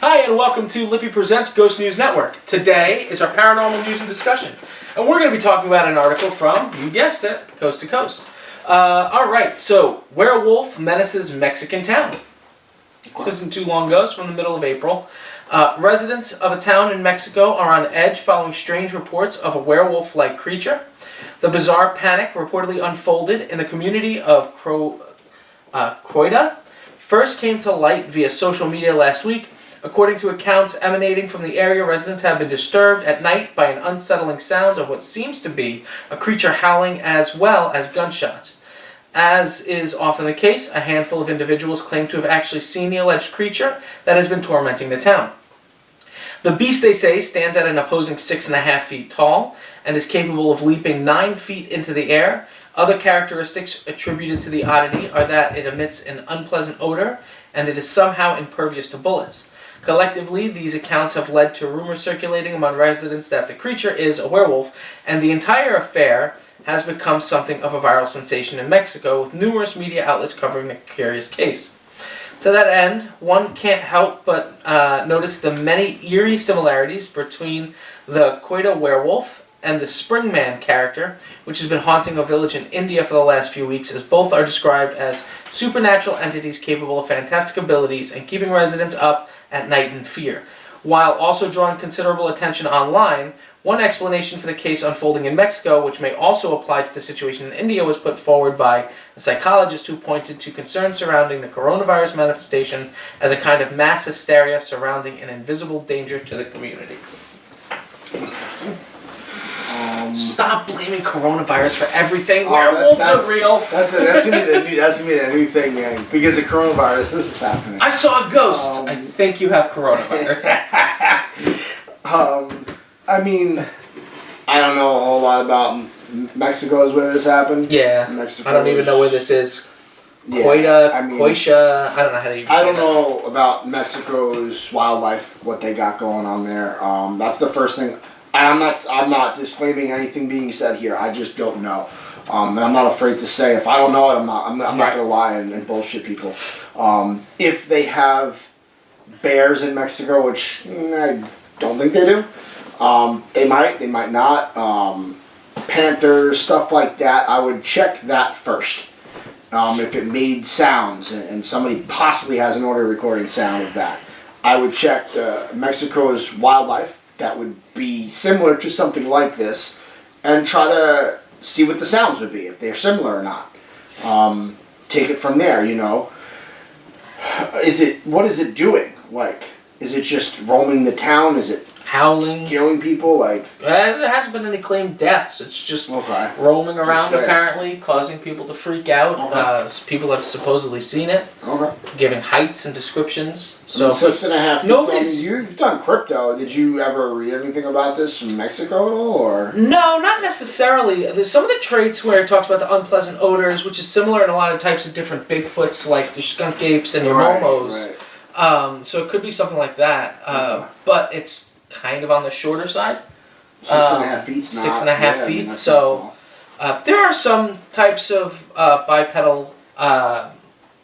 Hi, and welcome to Lippy Presents Ghost News Network. Today is our paranormal news and discussion. And we're going to be talking about an article from, you guessed it, Coast to Coast. Alright, so Werewolf menaces Mexican town. This isn't too long ago, it's from the middle of April. Residents of a town in Mexico are on edge following strange reports of a werewolf-like creature. The bizarre panic reportedly unfolded in the community of Croida. First came to light via social media last week. According to accounts emanating from the area, residents have been disturbed at night by an unsettling sounds of what seems to be a creature howling as well as gunshots. As is often the case, a handful of individuals claim to have actually seen the alleged creature that has been tormenting the town. The beast, they say, stands at an opposing 6.5 feet tall and is capable of leaping 9 feet into the air. Other characteristics attributed to the oddity are that it emits an unpleasant odor and it is somehow impervious to bullets. Collectively, these accounts have led to rumors circulating among residents that the creature is a werewolf, and the entire affair has become something of a viral sensation in Mexico, with numerous media outlets covering the curious case. To that end, one can't help but notice the many eerie similarities between the Croida werewolf and the Springman character, which has been haunting a village in India for the last few weeks, as both are described as supernatural entities capable of fantastic abilities and keeping residents up at night in fear. While also drawing considerable attention online, one explanation for the case unfolding in Mexico, which may also apply to the situation in India, was put forward by a psychologist who pointed to concerns surrounding the coronavirus manifestation as a kind of mass hysteria surrounding an invisible danger to the community. Stop blaming coronavirus for everything. Werewolves are real. That's gonna be the new thing, man. Because of coronavirus, this is happening. I saw a ghost. I think you have coronavirus. I mean, I don't know a whole lot about Mexico is where this happened. Yeah. Mexico I don't even know where this is. Yeah, Coida, I mean, Coisha, I don't know how to even say I don't that. know about Mexico's wildlife, what they got going on there. That's the first thing. I'm not disclaiming anything being said here. I just don't know. And I'm not afraid to say if I don't know it, I'm not going to lie and bullshit people. If they have bears in Mexico, which I don't think they do, they might not. Panthers, stuff like that, I would check that first. If it made sounds and somebody possibly has an audio recording sound of that, I would check Mexico's wildlife that would be similar to something like this and try to see what the sounds would be, if they're similar or not. Take it from there, you know. What is it doing? Like, is it just roaming the town? Is it howling, killing people? Like, there hasn't been any claimed deaths. It's just roaming around, apparently, causing people to freak out. People have supposedly seen it, giving heights and descriptions. So 6.5 feet. You've done crypto. Did you ever read anything about this from Mexico at all, or? No, not necessarily. There's some of the traits where it talks about the unpleasant odors, which is similar in a lot of types of different Bigfoots, like the skunk apes and your momos. Right. So it could be something like that. But it's kind of on the shorter side. 6.5 feet. 6.5 feet. I mean, so there are some types of bipedal,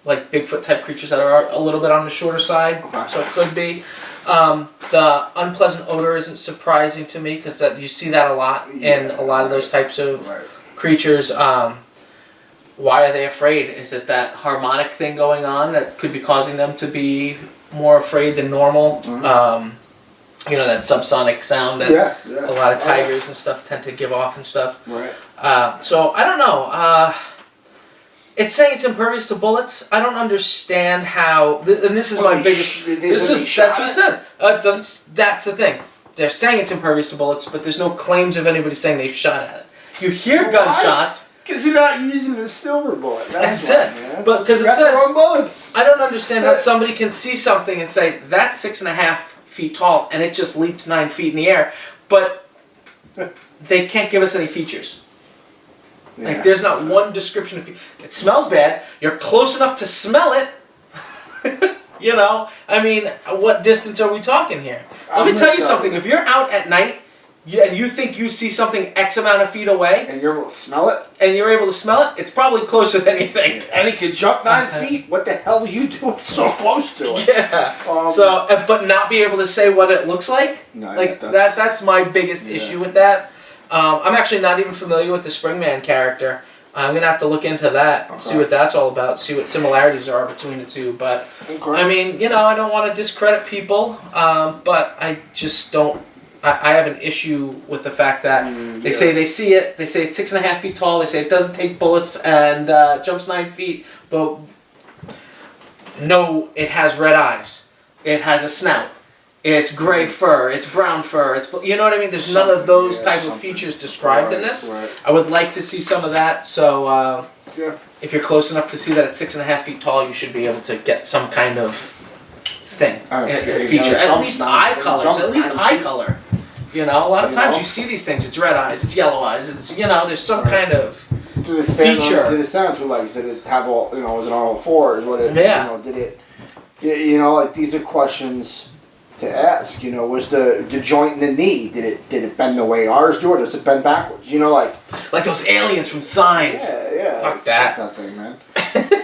like Bigfoot type creatures that are a little bit on the shorter side. So it could be. The unpleasant odor isn't surprising to me because you see that a lot in a lot of those types of creatures. Why are they afraid? Is it that harmonic thing going on that could be causing them to be more afraid than normal? You know, that subsonic sound that a lot of tigers and stuff tend to give off and stuff. Right. So I don't know. It's saying it's impervious to bullets. I don't understand how. And this is my biggest. That's what it says. That's the thing. They're saying it's impervious to bullets, but there's no claims of anybody saying they've shot at it. You hear gunshots. Because you're not using the silver bullet. That's it. Man. But because it says the wrong bullets. I don't understand how somebody can see something and say that's 6.5 feet tall and it just leaped 9 feet in the air, but they can't give us any features. Like there's not one description of it smells bad. You're close enough to smell it. You know, I mean, what distance are we talking here? Let me tell you something. If you're out at night and you think you see something X amount of feet away, And you're able to smell it? and you're able to smell it, it's probably closer than you think. And he could jump 9 feet? What the hell are you doing so close to it? Yeah. But not be able to say what it looks like? No, Like, yeah, that's my biggest issue with that. I'm actually not even familiar with the Springman character. I'm going to have to look into that, see what that's all about, see what similarities are between the two. But, I mean, I don't want to discredit people, but I just don't. I have an issue with the fact that they say they see it, they say it's 6.5 feet tall, they say it doesn't take bullets and jumps 9 feet, but no, it has red eyes, it has a snout, it's gray fur, it's brown fur, you know what I mean? There's none of those type of features described in this. Right. I would like to see some of that, so if you're close enough to see that it's 6.5 feet tall, you should be able to get some kind of thing, feature, at least eye colors, at least eye color. A lot of times you see these things, it's red eyes, it's yellow eyes, it's, there's some kind of feature. Did it stand on 2 legs? Did it have all, was it on all 4s? What it, Yeah. Did it, like these are questions to ask, was the joint in the knee, did it bend the way ours do, or does it bend backwards? Like those aliens from Signs. Yeah. Fuck that. Fuck that thing, man.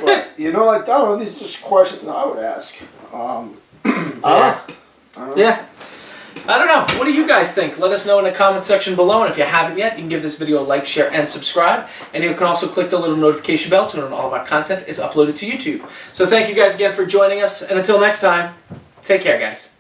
But, I don't know, these are just questions I would ask. I don't know. Yeah. I don't know. What do you guys think? Let us know in the comment section below. And if you haven't yet, you can give this video a like, share, and subscribe. And you can also click the little notification bell to know when all of our content is uploaded to YouTube. So thank you guys again for joining us. And until next time, take care, guys.